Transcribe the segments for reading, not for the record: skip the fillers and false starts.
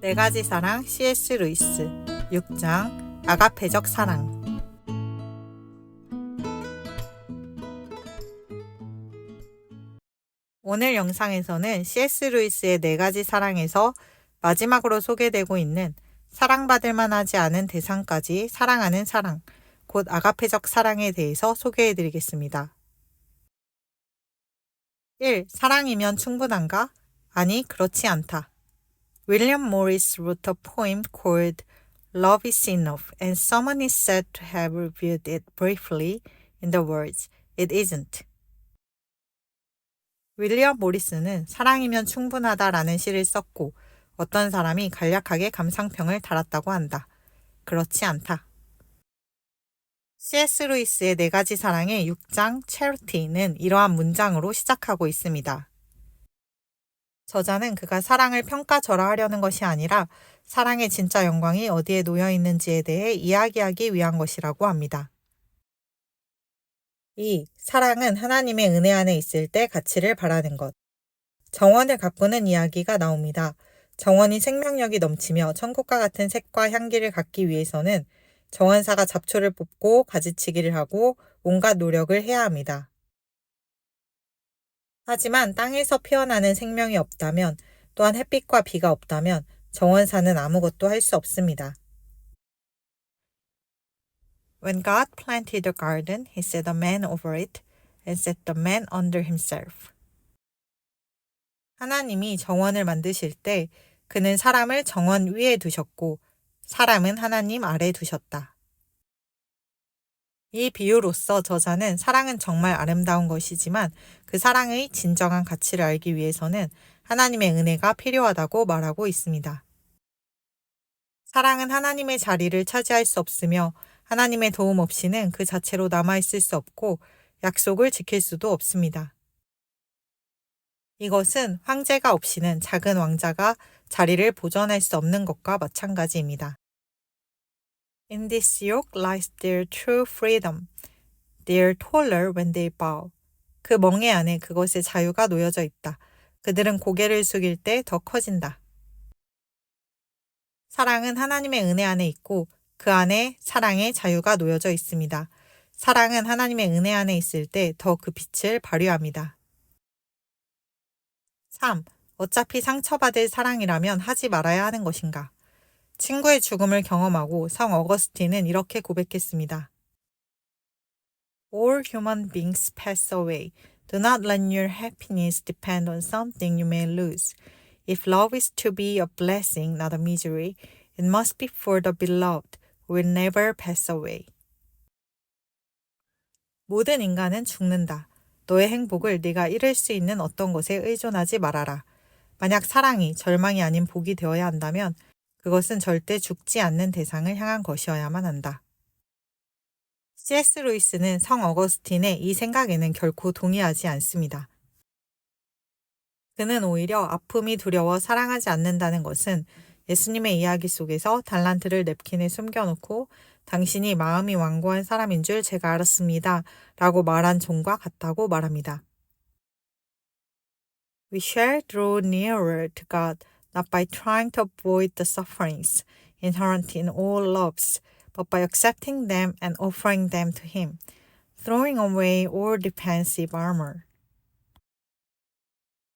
네 가지 사랑 C.S. 루이스 6장 아가페적 사랑. 오늘 영상에서는 C.S. 루이스의 네 가지 사랑에서 마지막으로 소개되고 있는 사랑받을 만하지 않은 대상까지 사랑하는 사랑, 곧 아가페적 사랑에 대해서 소개해 드리겠습니다. 1. 사랑이면 충분한가? 아니, 그렇지 않다. William Morris wrote a poem called Love is Enough, and someone is said to have reviewed it briefly in the words, It isn't. 윌리엄 모리스는 사랑이면 충분하다라는 시를 썼고 어떤 사람이 간략하게 감상평을 달았다고 한다. 그렇지 않다. C.S. 루이스의 네 가지 사랑의 6장 Charity는 이러한 문장으로 시작하고 있습니다. 저자는 그가 사랑을 평가절하하려는 것이 아니라 사랑의 진짜 영광이 어디에 놓여 있는지에 대해 이야기하기 위한 것이라고 합니다. 2. 사랑은 하나님의 은혜 안에 있을 때 가치를 바라는 것. 정원을 가꾸는 이야기가 나옵니다. 정원이 생명력이 넘치며 천국과 같은 색과 향기를 갖기 위해서는 정원사가 잡초를 뽑고 가지치기를 하고 온갖 노력을 해야 합니다. 하지만 땅에서 피어나는 생명이 없다면, 또한 햇빛과 비가 없다면 정원사는 아무것도 할 수 없습니다. When God planted the garden, he set a man over it and set the man under himself. 하나님이 정원을 만드실 때 그는 사람을 정원 위에 두셨고 사람은 하나님 아래 두셨다. 이 비유로서 저자는 사랑은 정말 아름다운 것이지만 그 사랑의 진정한 가치를 알기 위해서는 하나님의 은혜가 필요하다고 말하고 있습니다. 사랑은 하나님의 자리를 차지할 수 없으며 하나님의 도움 없이는 그 자체로 남아있을 수 없고 약속을 지킬 수도 없습니다. 이것은 황제가 없이는 작은 왕자가 자리를 보존할 수 없는 것과 마찬가지입니다. In this yoke lies their true freedom. They are taller when they bow. 그 멍에 안에 그것의 자유가 놓여져 있다. 그들은 고개를 숙일 때 더 커진다. 사랑은 하나님의 은혜 안에 있고 그 안에 사랑의 자유가 놓여져 있습니다. 사랑은 하나님의 은혜 안에 있을 때 더 그 빛을 발휘합니다. 3. 어차피 상처받을 사랑이라면 하지 말아야 하는 것인가? 친구의 죽음을 경험하고 성 어거스틴은 이렇게 고백했습니다. All human beings pass away. Do not let your happiness depend on something you may lose. If love is to be a blessing, not a misery, it must be for the beloved, who will never pass away. 모든 인간은 죽는다. 너의 행복을 네가 잃을 수 있는 어떤 것에 의존하지 말아라. 만약 사랑이 절망이 아닌 복이 되어야 한다면 그것은 절대 죽지 않는 대상을 향한 것이어야만 한다. C.S. 루이스는 성 어거스틴의 이 생각에는 결코 동의하지 않습니다. 그는 오히려 아픔이 두려워 사랑하지 않는다는 것은 예수님의 이야기 속에서 달란트를 냅킨에 숨겨놓고 당신이 마음이 완고한 사람인 줄 제가 알았습니다. 라고 말한 종과 같다고 말합니다. We shall draw nearer to God not by trying to avoid the sufferings inherent in all loves, but by accepting them and offering them to Him, throwing away all defensive armor.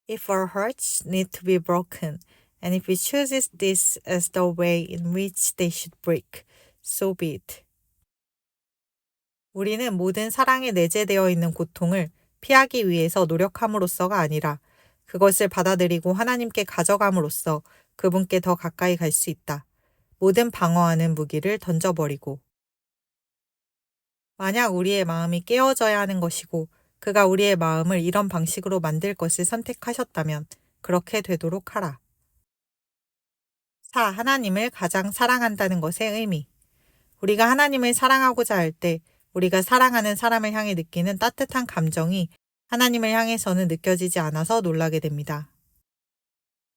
If our hearts need to be broken, and if He chooses this as the way in which they should break, so be it. 우리는 모든 사랑에 내재되어 있는 고통을 피하기 위해서 노력함으로써가 아니라 그것을 받아들이고 하나님께 가져감으로써 그분께 더 가까이 갈 수 있다. 모든 방어하는 무기를 던져버리고. 만약 우리의 마음이 깨어져야 하는 것이고 그가 우리의 마음을 이런 방식으로 만들 것을 선택하셨다면 그렇게 되도록 하라. 4. 하나님을 가장 사랑한다는 것의 의미. 우리가 하나님을 사랑하고자 할 때 우리가 사랑하는 사람을 향해 느끼는 따뜻한 감정이 하나님을 향해서는 느껴지지 않아서 놀라게 됩니다.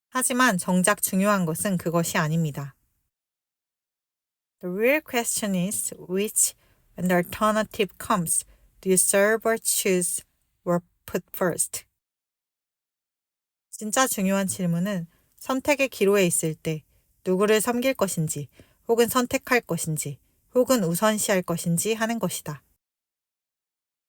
하지만 정작 중요한 것은 그것이 아닙니다. The real question is which, when the alternative comes, do you serve or choose or put first? 진짜 중요한 질문은 선택의 기로에 있을 때 누구를 섬길 것인지, 혹은 선택할 것인지, 혹은 우선시할 것인지 하는 것이다.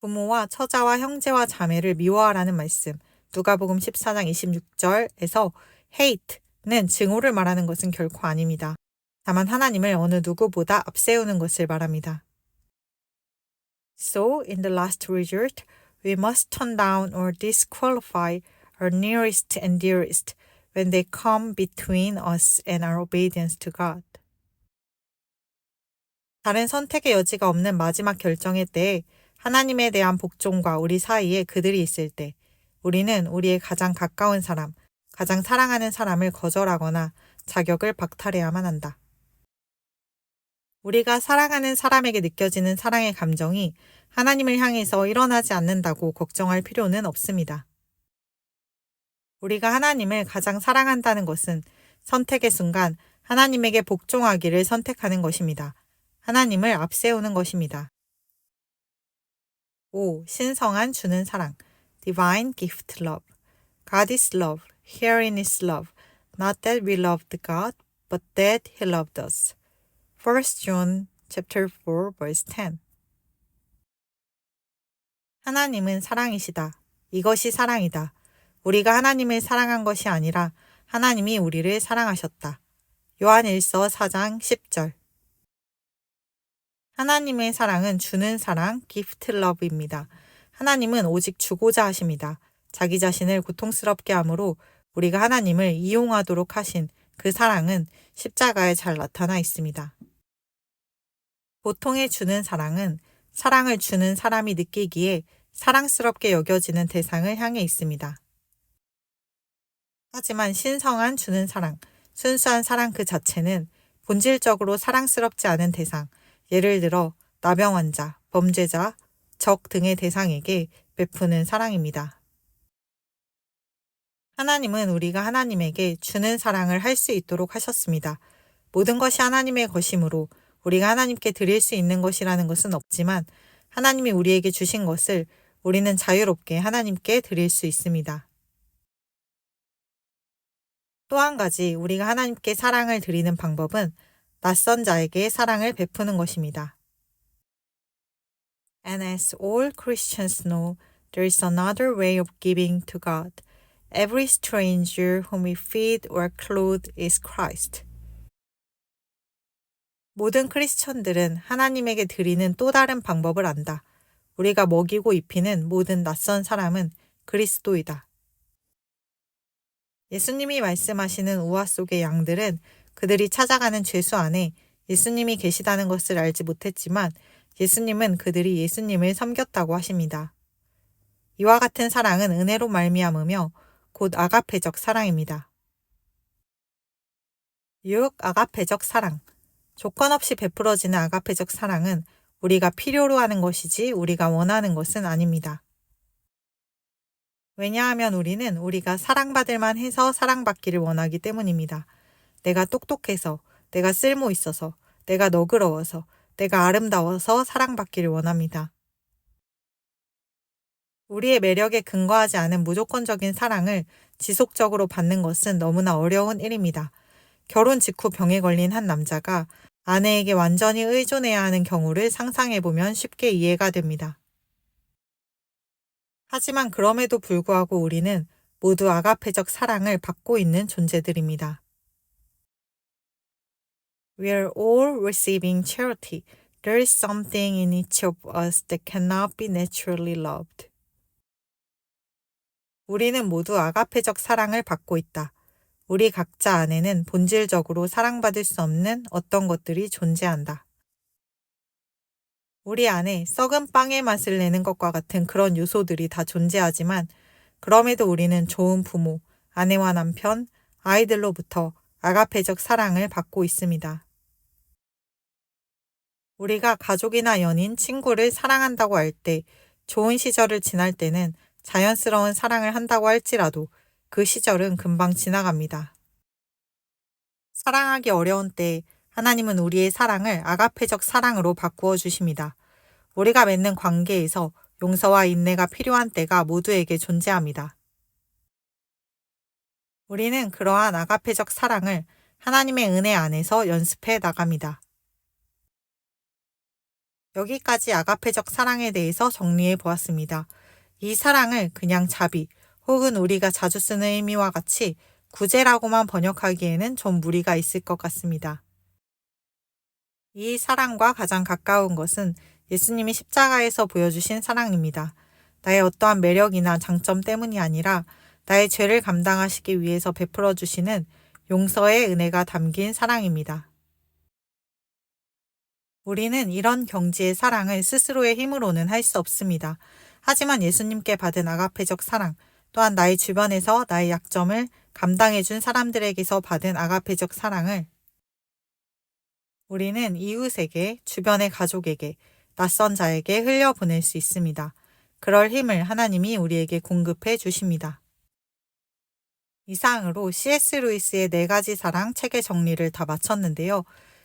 부모와 처자와 형제와 자매를 미워하라는 말씀, 누가복음 14장 26절에서 hate는 증오를 말하는 것은 결코 아닙니다. 다만 하나님을 어느 누구보다 앞세우는 것을 말합니다. So, in the last resort, we must turn down or disqualify our nearest and dearest when they come between us and our obedience to God. 다른 선택의 여지가 없는 마지막 결정의 때에 하나님에 대한 복종과 우리 사이에 그들이 있을 때 우리는 우리의 가장 가까운 사람, 가장 사랑하는 사람을 거절하거나 자격을 박탈해야만 한다. 우리가 사랑하는 사람에게 느껴지는 사랑의 감정이 하나님을 향해서 일어나지 않는다고 걱정할 필요는 없습니다. 우리가 하나님을 가장 사랑한다는 것은 선택의 순간 하나님에게 복종하기를 선택하는 것입니다. 하나님을 앞세우는 것입니다. 5. 신성한 주는 사랑 Divine Gift Love God is love. Herein is love. Not that we loved God, but that He loved us. 1 John chapter 4 verse 10 하나님은 사랑이시다. 이것이 사랑이다. 우리가 하나님을 사랑한 것이 아니라 하나님이 우리를 사랑하셨다. 요한일서 4장 10절 하나님의 사랑은 주는 사랑, gift love입니다. 하나님은 오직 주고자 하십니다. 자기 자신을 고통스럽게 함으로 우리가 하나님을 이용하도록 하신 그 사랑은 십자가에 잘 나타나 있습니다. 보통의 주는 사랑은 사랑을 주는 사람이 느끼기에 사랑스럽게 여겨지는 대상을 향해 있습니다. 하지만 신성한 주는 사랑, 순수한 사랑 그 자체는 본질적으로 사랑스럽지 않은 대상, 예를 들어 나병 환자, 범죄자, 적 등의 대상에게 베푸는 사랑입니다. 하나님은 우리가 하나님에게 주는 사랑을 할 수 있도록 하셨습니다. 모든 것이 하나님의 것이므로 우리가 하나님께 드릴 수 있는 것이라는 것은 없지만 하나님이 우리에게 주신 것을 우리는 자유롭게 하나님께 드릴 수 있습니다. 또 한 가지 우리가 하나님께 사랑을 드리는 방법은 낯선 자에게 사랑을 베푸는 것입니다. And as all Christians know, there is another way of giving to God. Every stranger whom we feed or clothe is Christ. 모든 크리스천들은 하나님에게 드리는 또 다른 방법을 안다. 우리가 먹이고 입히는 모든 낯선 사람은 그리스도이다. 예수님이 말씀하시는 우화 속의 양들은 그들이 찾아가는 죄수 안에 예수님이 계시다는 것을 알지 못했지만 예수님은 그들이 예수님을 섬겼다고 하십니다. 이와 같은 사랑은 은혜로 말미암으며 곧 아가페적 사랑입니다. 6. 아가페적 사랑 조건 없이 베풀어지는 아가페적 사랑은 우리가 필요로 하는 것이지 우리가 원하는 것은 아닙니다. 왜냐하면 우리는 우리가 사랑받을 만해서 사랑받기를 원하기 때문입니다. 내가 똑똑해서, 내가 쓸모 있어서, 내가 너그러워서, 내가 아름다워서 사랑받기를 원합니다. 우리의 매력에 근거하지 않은 무조건적인 사랑을 지속적으로 받는 것은 너무나 어려운 일입니다. 결혼 직후 병에 걸린 한 남자가 아내에게 완전히 의존해야 하는 경우를 상상해보면 쉽게 이해가 됩니다. 하지만 그럼에도 불구하고 우리는 모두 아가페적 사랑을 받고 있는 존재들입니다. We are all receiving charity. There is something in each of us that cannot be naturally loved. 우리는 모두 아가페적 사랑을 받고 있다. 우리 각자 안에는 본질적으로 사랑받을 수 없는 어떤 것들이 존재한다. 우리 안에 썩은 빵의 맛을 내는 것과 같은 그런 요소들이 다 존재하지만 그럼에도 우리는 좋은 부모, 아내와 남편, 아이들로부터 아가페적 사랑을 받고 있습니다. 우리가 가족이나 연인, 친구를 사랑한다고 할 때 좋은 시절을 지날 때는 자연스러운 사랑을 한다고 할지라도 그 시절은 금방 지나갑니다. 사랑하기 어려운 때 하나님은 우리의 사랑을 아가페적 사랑으로 바꾸어 주십니다. 우리가 맺는 관계에서 용서와 인내가 필요한 때가 모두에게 존재합니다. 우리는 그러한 아가페적 사랑을 하나님의 은혜 안에서 연습해 나갑니다. 여기까지 아가페적 사랑에 대해서 정리해 보았습니다. 이 사랑을 그냥 자비 혹은 우리가 자주 쓰는 의미와 같이 구제라고만 번역하기에는 좀 무리가 있을 것 같습니다. 이 사랑과 가장 가까운 것은 예수님이 십자가에서 보여주신 사랑입니다. 나의 어떠한 매력이나 장점 때문이 아니라 나의 죄를 감당하시기 위해서 베풀어 주시는 용서의 은혜가 담긴 사랑입니다. 우리는 이런 경지의 사랑을 스스로의 힘으로는 할 수 없습니다. 하지만 예수님께 받은 아가페적 사랑, 또한 나의 주변에서 나의 약점을 감당해준 사람들에게서 받은 아가페적 사랑을 우리는 이웃에게, 주변의 가족에게, 낯선 자에게 흘려보낼 수 있습니다. 그럴 힘을 하나님이 우리에게 공급해 주십니다. 이상으로 C.S. 루이스의 4가지 사랑 책의 정리를 다 마쳤는데요.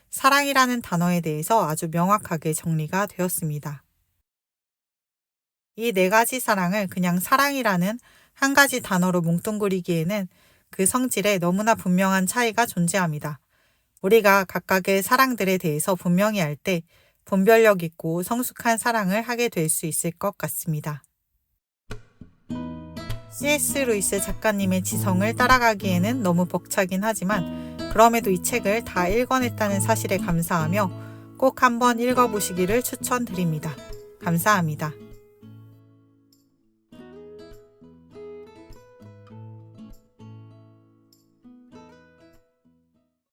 사랑이라는 단어에 대해서 아주 명확하게 정리가 되었습니다. 이 4가지 사랑을 그냥 사랑이라는 한 가지 단어로 뭉뚱그리기에는 그 성질에 너무나 분명한 차이가 존재합니다. 우리가 각각의 사랑들에 대해서 분명히 알 때 분별력 있고 성숙한 사랑을 하게 될 수 있을 것 같습니다. C.S. 루이스 작가님의 지성을 따라가기에는 너무 벅차긴 하지만 그럼에도 이 책을 다 읽어냈다는 사실에 감사하며 꼭 한번 읽어보시기를 추천드립니다. 감사합니다.